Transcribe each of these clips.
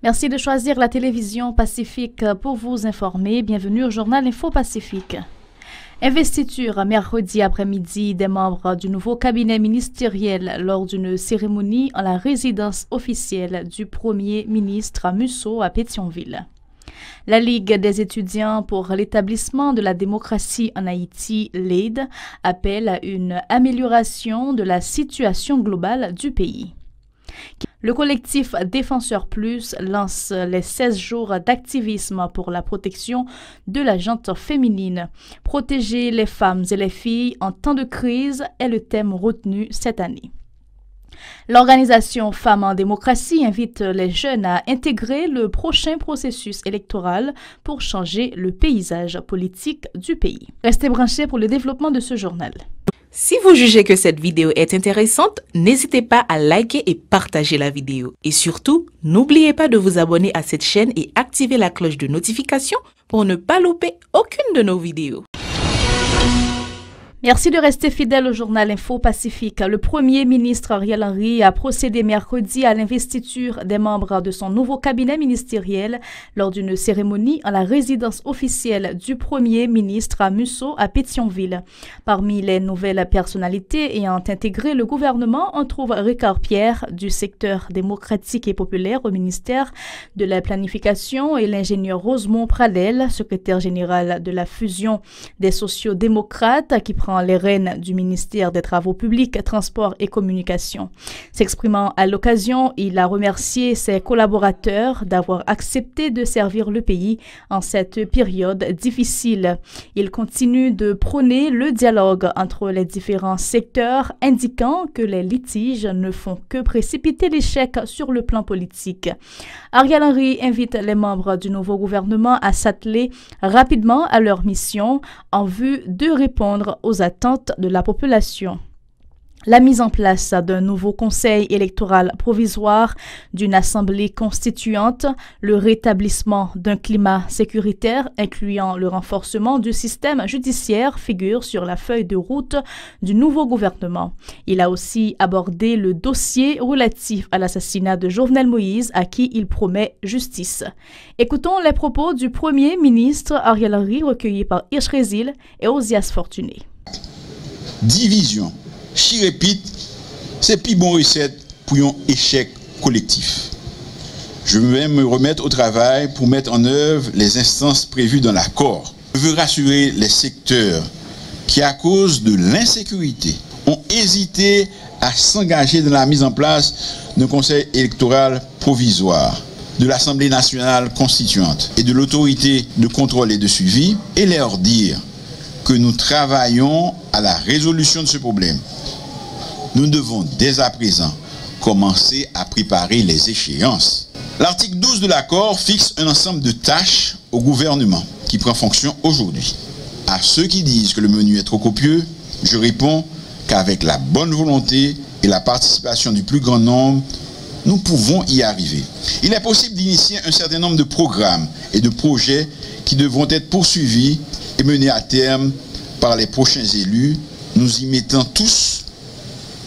Merci de choisir la télévision Pacifique pour vous informer. Bienvenue au journal Info Pacifique. Investiture mercredi après-midi des membres du nouveau cabinet ministériel lors d'une cérémonie en la résidence officielle du Premier ministre à Musso à Pétionville. La Ligue des étudiants pour l'établissement de la démocratie en Haïti, LEAD, appelle à une amélioration de la situation globale du pays. Le collectif Défenseurs Plus lance les 16 jours d'activisme pour la protection de la gente féminine. Protéger les femmes et les filles en temps de crise est le thème retenu cette année. L'organisation Femmes en démocratie invite les jeunes à intégrer le prochain processus électoral pour changer le paysage politique du pays. Restez branchés pour le développement de ce journal. Si vous jugez que cette vidéo est intéressante, n'hésitez pas à liker et partager la vidéo. Et surtout, n'oubliez pas de vous abonner à cette chaîne et activer la cloche de notification pour ne pas louper aucune de nos vidéos. Merci de rester fidèle au journal Info Pacifique. Le Premier ministre Ariel Henry a procédé mercredi à l'investiture des membres de son nouveau cabinet ministériel lors d'une cérémonie à la résidence officielle du Premier ministre à Musso à Pétionville. Parmi les nouvelles personnalités ayant intégré le gouvernement, on trouve Ricard Pierre du secteur démocratique et populaire au ministère de la Planification et l'ingénieur Rosemont Pradel, secrétaire général de la fusion des sociaux-démocrates qui prend les rênes du ministère des Travaux publics, Transports et Communications. S'exprimant à l'occasion, il a remercié ses collaborateurs d'avoir accepté de servir le pays en cette période difficile. Il continue de prôner le dialogue entre les différents secteurs, indiquant que les litiges ne font que précipiter l'échec sur le plan politique. Ariel Henry invite les membres du nouveau gouvernement à s'atteler rapidement à leur mission en vue de répondre aux attentes de la population. La mise en place d'un nouveau conseil électoral provisoire, d'une assemblée constituante, le rétablissement d'un climat sécuritaire incluant le renforcement du système judiciaire figure sur la feuille de route du nouveau gouvernement. Il a aussi abordé le dossier relatif à l'assassinat de Jovenel Moïse à qui il promet justice. Écoutons les propos du Premier ministre Ariel Henry recueillis par Hirsch Résil et Osias Fortuné. Division. Si répète, c'est plus bon recette pour un échec collectif. Je vais me remettre au travail pour mettre en œuvre les instances prévues dans l'accord. Je veux rassurer les secteurs qui, à cause de l'insécurité, ont hésité à s'engager dans la mise en place d'un conseil électoral provisoire, de l'Assemblée nationale constituante et de l'autorité de contrôle et de suivi, et leur dire que nous travaillons à la résolution de ce problème. Nous devons dès à présent commencer à préparer les échéances. L'article 12 de l'accord fixe un ensemble de tâches au gouvernement qui prend fonction aujourd'hui. À ceux qui disent que le menu est trop copieux, je réponds qu'avec la bonne volonté et la participation du plus grand nombre, nous pouvons y arriver. Il est possible d'initier un certain nombre de programmes et de projets qui devront être poursuivis et menés à terme par les prochains élus. Nous y mettant tous,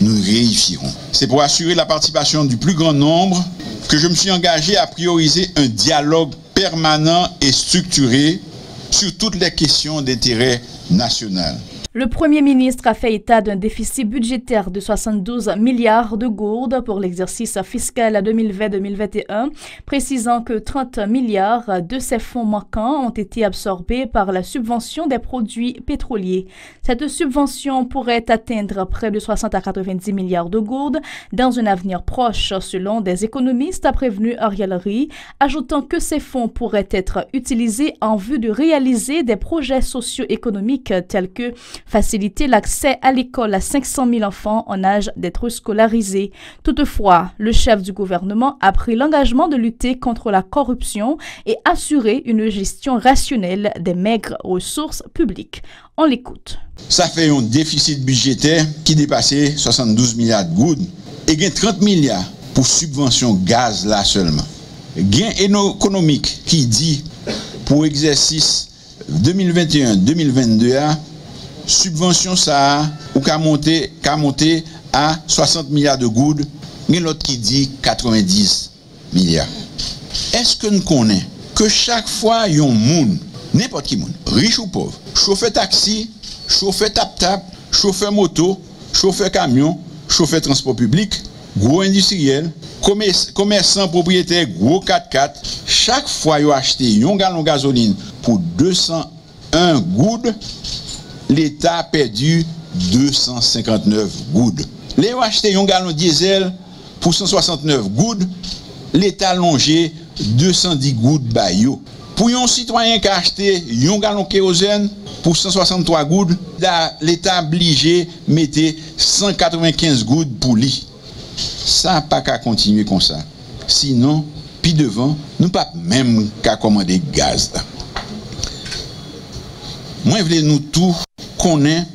nous réussirons. C'est pour assurer la participation du plus grand nombre que je me suis engagé à prioriser un dialogue permanent et structuré sur toutes les questions d'intérêt national. Le Premier ministre a fait état d'un déficit budgétaire de 72 milliards de gourdes pour l'exercice fiscal 2020-2021, précisant que 30 milliards de ces fonds manquants ont été absorbés par la subvention des produits pétroliers. Cette subvention pourrait atteindre près de 60 à 90 milliards de gourdes dans un avenir proche, selon des économistes, a prévenu Ariel Henry, ajoutant que ces fonds pourraient être utilisés en vue de réaliser des projets socio-économiques tels que faciliter l'accès à l'école à 500 000 enfants en âge d'être scolarisés. Toutefois, le chef du gouvernement a pris l'engagement de lutter contre la corruption et assurer une gestion rationnelle des maigres ressources publiques. On l'écoute. Ça fait un déficit budgétaire qui dépassait 72 milliards de gouttes et gain 30 milliards pour subvention gaz là seulement. Gain économique qui dit pour exercice 2021-2022 subvention ça ou qu'à monter à 60 milliards de gouttes, mais l'autre qui dit 90 milliards. est-ce que nous connaissons que chaque fois yon moun, n'importe qui moun, riche ou pauvre, chauffeur taxi, chauffeur tap-tap, chauffeur moto, chauffeur camion, chauffeur transport public, gros industriel, commerçant propriétaire, gros 4x4, chaque fois yon acheté yon gallon gasoline pour 201 goudes, l'État a perdu 259 goudes. Les yon acheté yon gallon diesel pour 169 goudes, l'État a longé 210 gouttes bayo. Pour un citoyen qui a acheté un gallon kérosène pour 163 gouttes, l'État a obligé de mettre 195 gouttes pour lui. Ça n'a pas qu'à continuer comme ça. Sinon, puis devant, nous pas même qu'à commander gaz. Moi, je veux nous tous connaître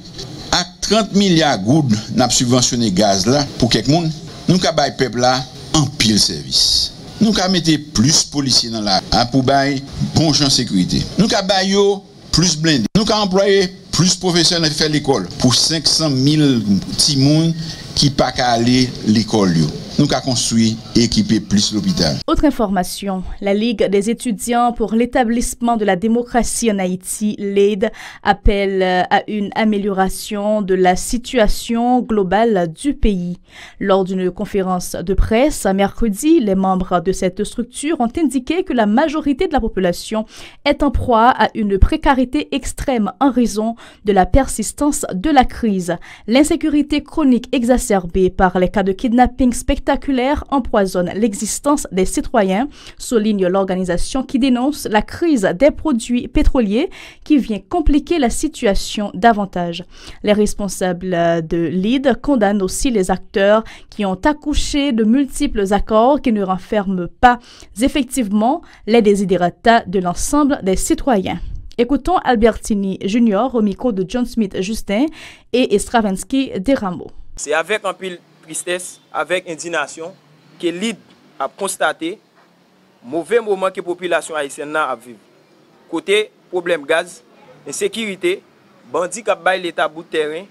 à 30 milliards de gouttes n'a subventionné gaz là pour quelqu'un. Nous avons bailler peuple là en pile service. Nous avons mettre plus policiers dans la pour bailler bon gens sécurité. Nous avons bailler plus blindés. Nous avons employé plus professionnels faire l'école pour 500 000 petits moun qui pas qu'à aller l'école. Nous avons construit et équipé plus l'hôpital. Autre information, la Ligue des étudiants pour l'établissement de la démocratie en Haïti, LEAD, appelle à une amélioration de la situation globale du pays. Lors d'une conférence de presse, mercredi, les membres de cette structure ont indiqué que la majorité de la population est en proie à une précarité extrême en raison de la persistance de la crise. L'insécurité chronique exacerbée par les cas de kidnapping spectaculaire empoisonne l'existence des citoyens, souligne l'organisation qui dénonce la crise des produits pétroliers qui vient compliquer la situation davantage. Les responsables de LEAD condamnent aussi les acteurs qui ont accouché de multiples accords qui ne renferment pas effectivement les desiderata de l'ensemble des citoyens. Écoutons Albertini Junior au micro de John Smith Justin et Stravinsky Deramo. C'est avec un pile tristesse, avec indignation, que LEAD a constaté mauvais moment que la population haïtienne a vécu. Côté problème gaz, insécurité, bandits qui baillent l'État bout de terrain,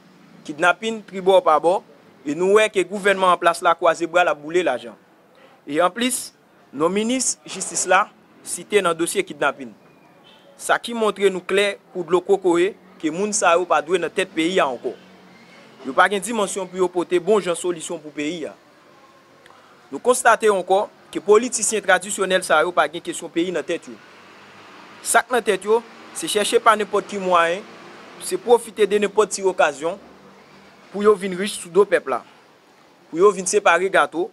kidnapping tribord par bord, et nous voyons que le gouvernement en place la croisé bras la boule l'argent. Et en plus, nos ministres de justice là cités dans le dossier kidnapping. Ça qui montre nous clair pour de l'Okokoé que moun sa yo pas doué dans tête pays encore. Il n'y a pas de dimension pour apporter bon genre solution pour le pays. Nous constatons encore que les politiciens traditionnels ne ont pas de question pays dans la tête. Ça dans la tête, c'est chercher par n'importe qui moyen, c'est profiter de n'importe quelle occasion pour venir riche sous deux peuples. Pour venir séparer gâteau,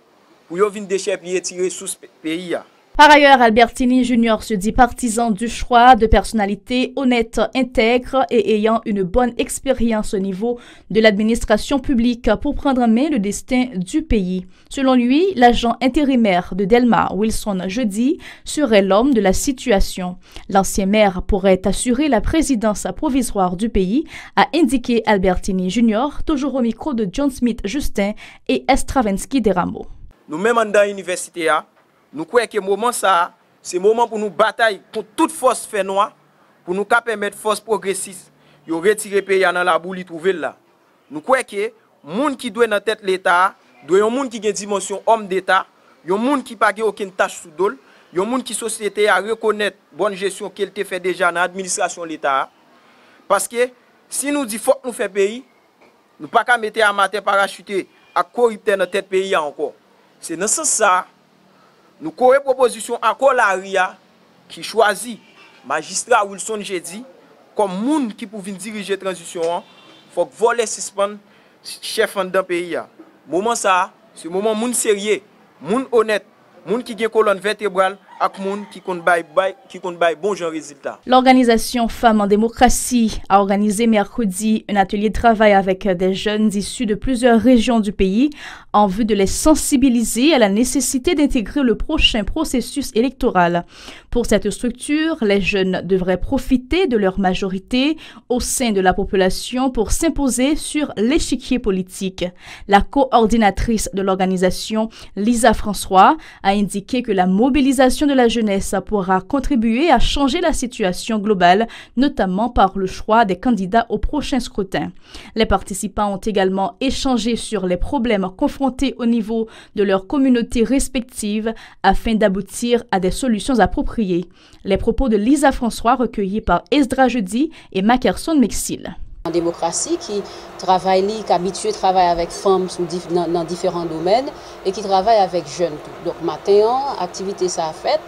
pour venir décherpier et tirer sous le pays. Par ailleurs, Albertini Junior se dit partisan du choix de personnalités honnêtes, intègres et ayant une bonne expérience au niveau de l'administration publique pour prendre en main le destin du pays. Selon lui, l'agent intérimaire de Delma, Wilson Jeudi, serait l'homme de la situation. L'ancien maire pourrait assurer la présidence provisoire du pays, a indiqué Albertini Junior, toujours au micro de John Smith Justin et Stravinsky Deramo. Nous-mêmes dans l'université, nous croyons que moment ça, c'est le moment pour nous batailler pour toute force fait noire, pour nous permettre force progressiste, de retirer le pays dans la boule, trouver là. Nous croyons que les gens qui doivent dans la tête de l'État, doivent être des gens qui ont une dimension homme d'État, des gens qui n'ont pas aucune tâche sous dol, des gens qui sont société à reconnaître la bonne gestion qu'elle a fait déjà dans l'administration de l'État. Parce que si nous disons qu'il faut que nous fassions pays, nous ne pouvons pas mettre à matin parachuter à corrupter dans la tête pays encore. C'est dans ce sens. Nous avons une proposition à Colaria qui choisit magistrat Wilson Jeudi comme monde qui peut diriger la transition. Il faut que voler suspendre chef dans le pays. Moment ça, c'est un moment monde sérieux, monde honnête, monde qui a une colonne vertébrale et monde qui compte bail bon genre résultat. L'organisation Femmes en démocratie a organisé mercredi un atelier de travail avec des jeunes issus de plusieurs régions du pays en vue de les sensibiliser à la nécessité d'intégrer le prochain processus électoral. Pour cette structure, les jeunes devraient profiter de leur majorité au sein de la population pour s'imposer sur l'échiquier politique. La coordinatrice de l'organisation, Lisa François, a indiqué que la mobilisation de de la jeunesse pourra contribuer à changer la situation globale, notamment par le choix des candidats au prochain scrutin. Les participants ont également échangé sur les problèmes confrontés au niveau de leurs communautés respectives afin d'aboutir à des solutions appropriées. Les propos de Lisa François recueillis par Esdra Jeudi et Mackerson Mexil. En démocratie qui travaille, qui est habitué à travailler avec femmes dans différents domaines et qui travaille avec jeunes. Donc matin, activité ça a fait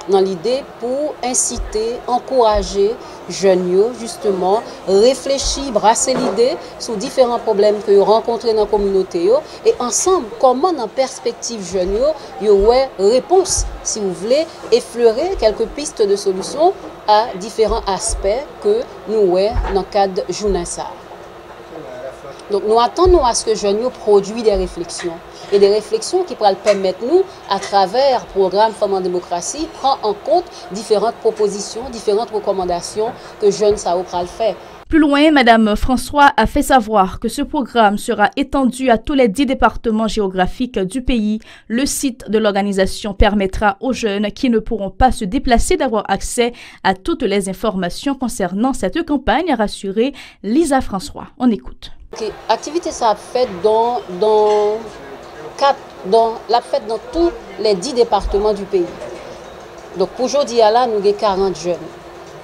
dans l'idée pour inciter, encourager jeunes justement réfléchir, brasser l'idée sur différents problèmes que vous rencontrez dans la communauté et ensemble comment dans perspective jeunes il y aurait réponse si vous voulez effleurer quelques pistes de solutions à différents aspects que nous avons dans le cadre de journée ça. Donc nous attendons à ce que jeunes produisent des réflexions et des réflexions qui pourraient permettre nous, à travers le programme Femmes en démocratie, prendre en compte différentes propositions, différentes recommandations que jeunes ça pourra le faire. Plus loin, Mme François a fait savoir que ce programme sera étendu à tous les 10 départements géographiques du pays. Le site de l'organisation permettra aux jeunes qui ne pourront pas se déplacer d'avoir accès à toutes les informations concernant cette campagne, a rassuré Lisa François. On écoute. L'activité ça a fait dans tous les 10 départements du pays. Donc aujourd'hui, là, nous avons 40 jeunes.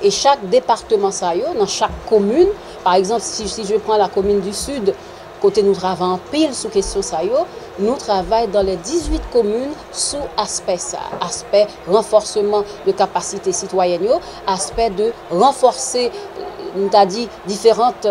Et chaque département, dans chaque commune, par exemple, si je prends la commune du Sud, côté nous travaillons en pile sous question nous travaillons dans les 18 communes sous aspect ça, aspect renforcement de capacité citoyenne, aspect de renforcer, nous avons dit, différentes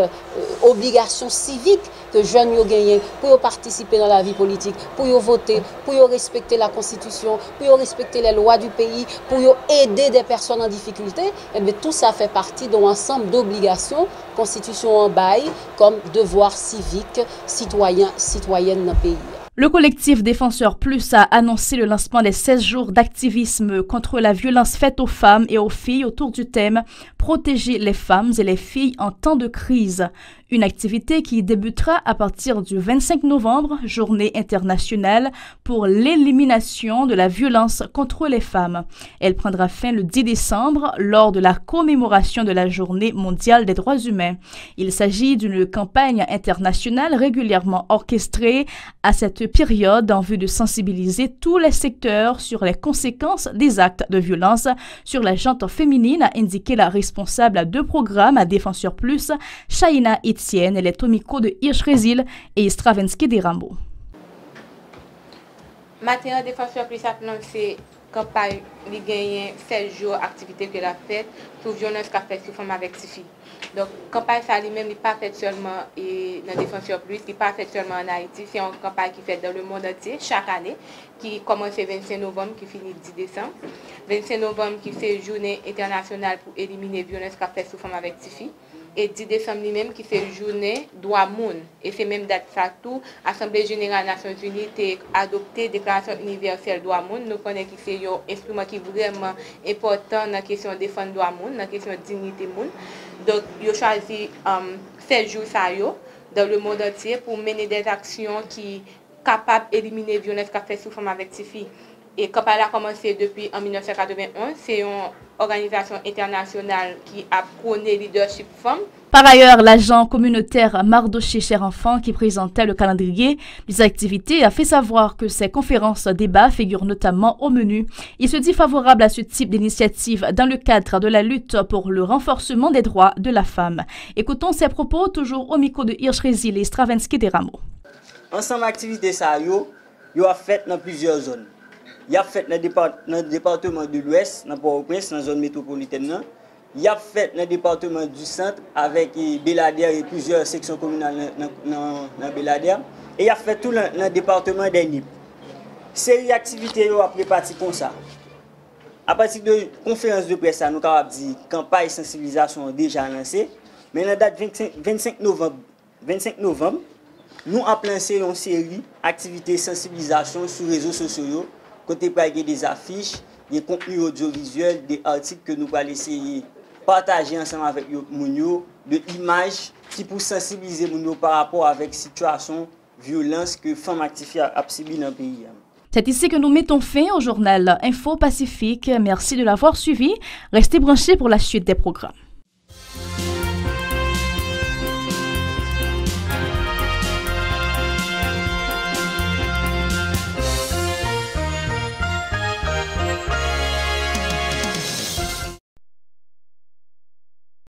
obligations civiques que jeunes ont gagné pour participer dans la vie politique, pour voter, pour respecter la Constitution, pour respecter les lois du pays, pour aider des personnes en difficulté. Et bien, tout ça fait partie d'un ensemble d'obligations, Constitution en bail, comme devoir civique, citoyennes dans le pays. Le collectif Défenseurs Plus a annoncé le lancement des 16 jours d'activisme contre la violence faite aux femmes et aux filles autour du thème « Protéger les femmes et les filles en temps de crise ». Une activité qui débutera à partir du 25 novembre, journée internationale pour l'élimination de la violence contre les femmes. Elle prendra fin le 10 décembre lors de la commémoration de la Journée mondiale des droits humains. Il s'agit d'une campagne internationale régulièrement orchestrée à cette période en vue de sensibiliser tous les secteurs sur les conséquences des actes de violence sur la gente féminine, a indiqué la responsable de programme à Défenseurs Plus, Shaina Etienne, et les Tomiko de Hirsch-Résil et Stravinsky des Rameaux. Matin, Défenseurs Plus a lancé campagne qui gagne 16 jours activité que la fête sur violence qu'a fait sur femmes avec filles. Donc campagne ça lui-même n'est pas faite seulement dans Défenseurs Plus, qui pas faite seulement en Haïti, c'est une campagne qui fait dans le monde entier chaque année, qui commence le 25 novembre, qui finit le 10 décembre. 25 novembre qui c'est journée internationale pour éliminer violence qu'a fait sur femmes avec filles. Et 10 décembre lui-même qui c'est journée droit monde. Et c'est même date ça tout, Assemblée générale des Nations Unies a adopté Déclaration universelle droit monde. Nous connaissons que c'est un instrument qui est vraiment important dans la question de défendre droit monde, dans la question de dignité monde. Donc, ils ont choisi 16 jours ça dans le monde entier pour mener des actions qui sont capables d'éliminer la violence qu'a fait sur femmes avec ces filles. Et quand elle a commencé depuis en 1991, c'est une organisation internationale qui a prôné le leadership femme. Par ailleurs, l'agent communautaire Mardoché Cher Enfant, qui présentait le calendrier des activités, a fait savoir que ces conférences-débats figurent notamment au menu. Il se dit favorable à ce type d'initiative dans le cadre de la lutte pour le renforcement des droits de la femme. Écoutons ses propos, toujours au micro de Hirsch-Résil et Stravinsky des Rameaux. Ensemble activité ça yo a fait dans plusieurs zones. Il y a fait dans le département de l'Ouest, dans Port-au-Prince, dans la zone métropolitaine. Il y a fait dans le département du Centre avec Béladère et plusieurs sections communales dans Béladère. Et il y a fait tout dans le département des Nip. Série d'activités a préparé comme ça. À partir de conférence de presse, nous avons dit campagne de sensibilisation déjà lancée. Mais la date 25 novembre, nous avons lancé une série d'activités de sensibilisation sur les réseaux sociaux. Côté par des affiches, des contenus audiovisuels, des articles que nous allons essayer de partager ensemble avec nous, des images qui pour sensibiliser nous par rapport avec la situation de violence que les femmes actives ont subi dans le pays. C'est ici que nous mettons fin au journal Info Pacifique. Merci de l'avoir suivi. Restez branchés pour la suite des programmes.